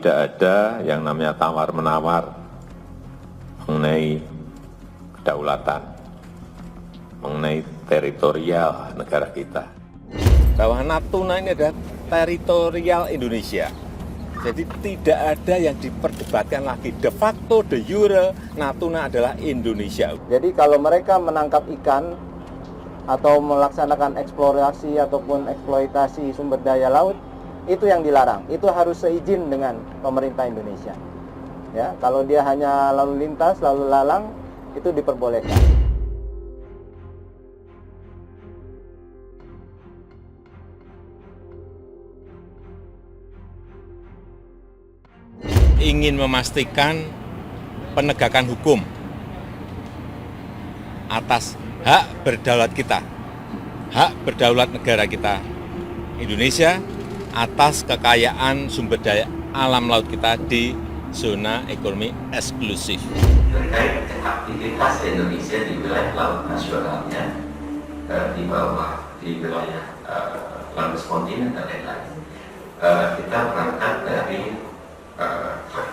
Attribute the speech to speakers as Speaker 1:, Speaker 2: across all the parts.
Speaker 1: tidak ada yang namanya tawar-menawar mengenai kedaulatan, mengenai teritorial negara kita. Bahwa Natuna ini adalah teritorial Indonesia. Jadi tidak ada yang diperdebatkan lagi. De facto, de jure, Natuna adalah Indonesia.
Speaker 2: Jadi kalau mereka menangkap ikan atau melaksanakan eksplorasi ataupun eksploitasi sumber daya laut, itu yang dilarang. Itu harus seizin dengan pemerintah Indonesia. Ya, kalau dia hanya lalu lintas, lalu lalang, itu diperbolehkan.
Speaker 3: Ingin memastikan penegakan hukum atas hak berdaulat kita, hak berdaulat negara kita, Indonesia, atas kekayaan sumber daya alam laut kita di zona ekonomi eksklusif.
Speaker 4: Terkait aktivitas Indonesia di wilayah laut nasionalnya, di bawah, di wilayah landas kontinental dan lain, kita berangkat dari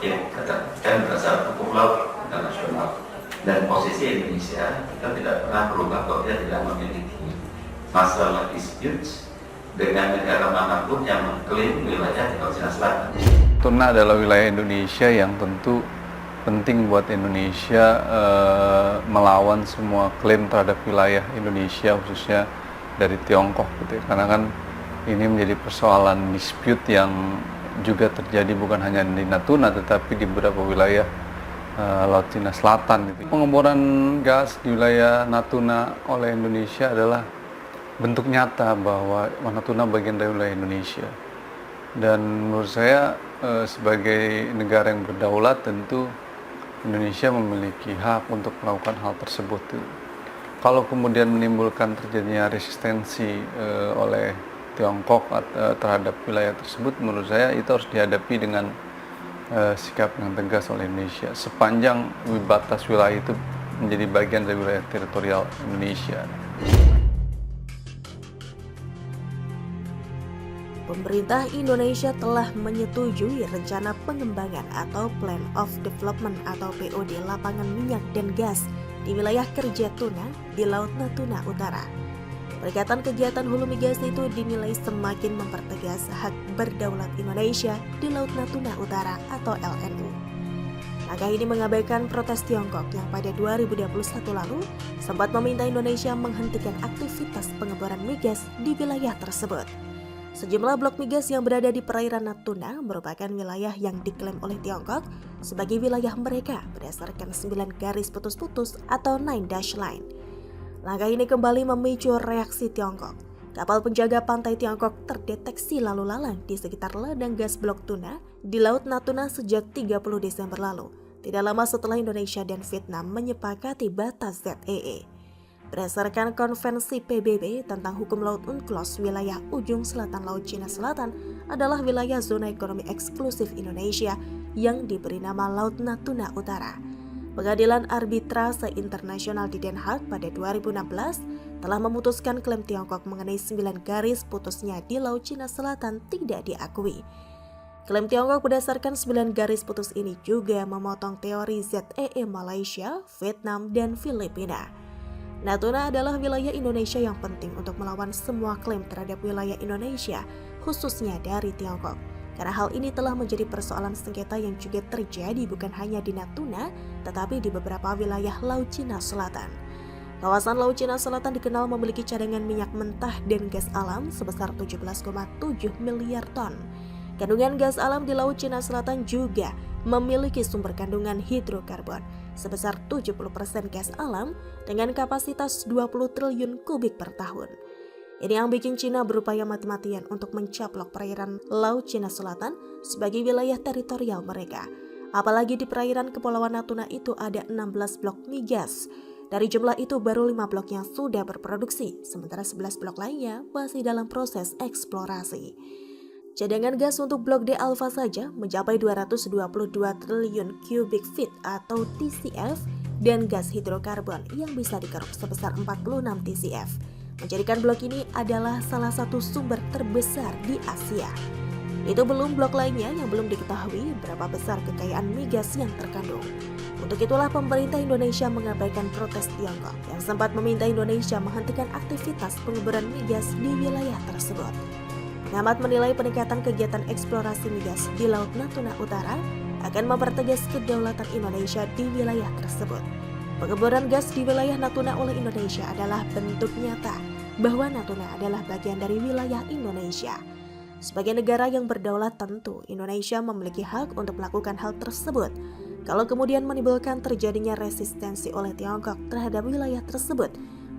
Speaker 4: yang ketentuan berdasar hukum laut internasional, dan posisi Indonesia kita tidak pernah berubah bahwa dia tidak memiliki masalah dispute dengan negara manapun yang mengklaim wilayah di Laut Cina Selatan.
Speaker 5: Natuna adalah wilayah Indonesia yang tentu penting buat Indonesia melawan semua klaim terhadap wilayah Indonesia, khususnya dari Tiongkok gitu ya. Karena kan ini menjadi persoalan dispute yang juga terjadi bukan hanya di Natuna tetapi di beberapa wilayah Laut Cina Selatan gitu. Pengeboran gas di wilayah Natuna oleh Indonesia adalah bentuk nyata bahwa Natuna bagian dari wilayah Indonesia. Dan menurut saya sebagai negara yang berdaulat, tentu Indonesia memiliki hak untuk melakukan hal tersebut. Kalau kemudian menimbulkan terjadinya resistensi oleh Tiongkok terhadap wilayah tersebut, menurut saya itu harus dihadapi dengan sikap yang tegas oleh Indonesia sepanjang batas wilayah itu menjadi bagian dari wilayah teritorial Indonesia.
Speaker 6: Pemerintah Indonesia telah menyetujui rencana pengembangan atau Plan of Development atau POD lapangan minyak dan gas di wilayah kerja tuna di Laut Natuna Utara. Perikatan kegiatan hulu migas itu dinilai semakin mempertegas hak berdaulat Indonesia di Laut Natuna Utara atau LNU. Langkah ini mengabaikan protes Tiongkok yang pada 2021 lalu sempat meminta Indonesia menghentikan aktivitas pengeboran migas di wilayah tersebut. Sejumlah blok migas yang berada di perairan Natuna merupakan wilayah yang diklaim oleh Tiongkok sebagai wilayah mereka berdasarkan 9 garis putus-putus atau 9 dash line. Langkah ini kembali memicu reaksi Tiongkok. Kapal penjaga pantai Tiongkok terdeteksi lalu lalang di sekitar ladang gas blok tuna di Laut Natuna sejak 30 Desember lalu, tidak lama setelah Indonesia dan Vietnam menyepakati batas ZEE. Berdasarkan konvensi PBB tentang hukum laut UNCLOS, wilayah ujung selatan Laut Cina Selatan adalah wilayah zona ekonomi eksklusif Indonesia yang diberi nama Laut Natuna Utara. Pengadilan Arbitrase Internasional di Den Haag pada 2016 telah memutuskan klaim Tiongkok mengenai 9 garis putusnya di Laut Cina Selatan tidak diakui. Klaim Tiongkok berdasarkan 9 garis putus ini juga memotong teori ZEE Malaysia, Vietnam, dan Filipina. Natuna adalah wilayah Indonesia yang penting untuk melawan semua klaim terhadap wilayah Indonesia, khususnya dari Tiongkok. Karena hal ini telah menjadi persoalan sengketa yang juga terjadi bukan hanya di Natuna, tetapi di beberapa wilayah Laut Cina Selatan. Kawasan Laut Cina Selatan dikenal memiliki cadangan minyak mentah dan gas alam sebesar 17,7 miliar ton. Kandungan gas alam di Laut Cina Selatan juga memiliki sumber kandungan hidrokarbon sebesar 70% gas alam dengan kapasitas 20 triliun kubik per tahun. Ini yang bikin Cina berupaya mati-matian untuk mencaplok perairan Laut Cina Selatan sebagai wilayah teritorial mereka. Apalagi di perairan Kepulauan Natuna itu ada 16 blok migas. Dari jumlah itu baru 5 blok yang sudah berproduksi, sementara 11 blok lainnya masih dalam proses eksplorasi. Cadangan gas untuk blok D Alpha saja mencapai 222 triliun cubic feet atau TCF dan gas hidrokarbon yang bisa dikeruk sebesar 46 TCF. Menjadikan blok ini adalah salah satu sumber terbesar di Asia. Itu belum blok lainnya yang belum diketahui berapa besar kekayaan migas yang terkandung. Untuk itulah pemerintah Indonesia mengabaikan protes Tiongkok yang sempat meminta Indonesia menghentikan aktivitas pengeboran migas di wilayah tersebut. Pengamat menilai peningkatan kegiatan eksplorasi migas di Laut Natuna Utara akan mempertegas kedaulatan Indonesia di wilayah tersebut. Pengeboran gas di wilayah Natuna oleh Indonesia adalah bentuk nyata bahwa Natuna adalah bagian dari wilayah Indonesia. Sebagai negara yang berdaulat, tentu Indonesia memiliki hak untuk melakukan hal tersebut. Kalau kemudian menimbulkan terjadinya resistensi oleh Tiongkok terhadap wilayah tersebut,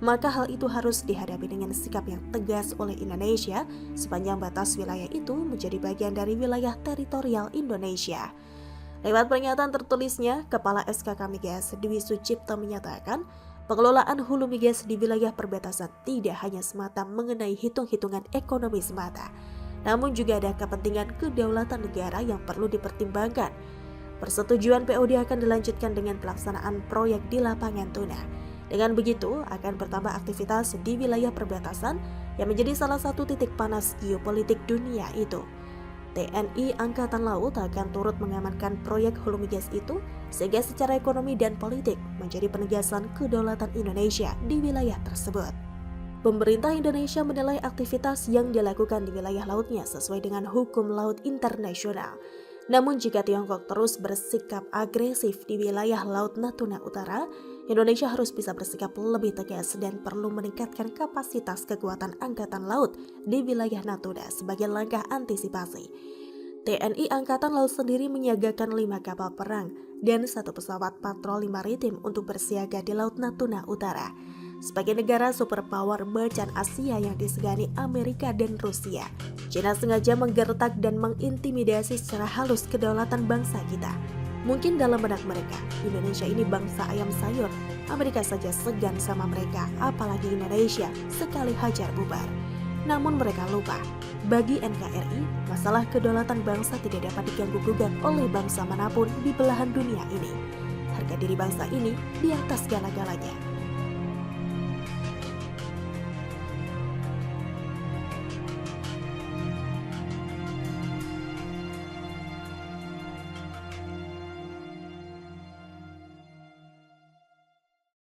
Speaker 6: maka hal itu harus dihadapi dengan sikap yang tegas oleh Indonesia sepanjang batas wilayah itu menjadi bagian dari wilayah teritorial Indonesia. Lewat pernyataan tertulisnya, Kepala SKK Migas Dwi Sucipto menyatakan, pengelolaan hulu migas di wilayah perbatasan tidak hanya semata mengenai hitung-hitungan ekonomi semata, namun juga ada kepentingan kedaulatan negara yang perlu dipertimbangkan. Persetujuan POD akan dilanjutkan dengan pelaksanaan proyek di lapangan tuna. Dengan begitu, akan bertambah aktivitas di wilayah perbatasan yang menjadi salah satu titik panas geopolitik dunia itu. TNI Angkatan Laut akan turut mengamankan proyek hulu migas itu, sehingga secara ekonomi dan politik menjadi penegasan kedaulatan Indonesia di wilayah tersebut. Pemerintah Indonesia menilai aktivitas yang dilakukan di wilayah lautnya sesuai dengan hukum laut internasional. Namun jika Tiongkok terus bersikap agresif di wilayah Laut Natuna Utara, Indonesia harus bisa bersikap lebih tegas dan perlu meningkatkan kapasitas kekuatan angkatan laut di wilayah Natuna sebagai langkah antisipasi. TNI Angkatan Laut sendiri menyiagakan 5 kapal perang dan 1 pesawat patroli maritim untuk bersiaga di Laut Natuna Utara. Sebagai negara superpower macan Asia yang disegani Amerika dan Rusia, China sengaja menggertak dan mengintimidasi secara halus kedaulatan bangsa kita. Mungkin dalam benak mereka, Indonesia ini bangsa ayam sayur, Amerika saja segan sama mereka, apalagi Indonesia, sekali hajar bubar. Namun mereka lupa, bagi NKRI, masalah kedaulatan bangsa tidak dapat diganggu-gugat oleh bangsa manapun di belahan dunia ini. Harga diri bangsa ini di atas segala-galanya.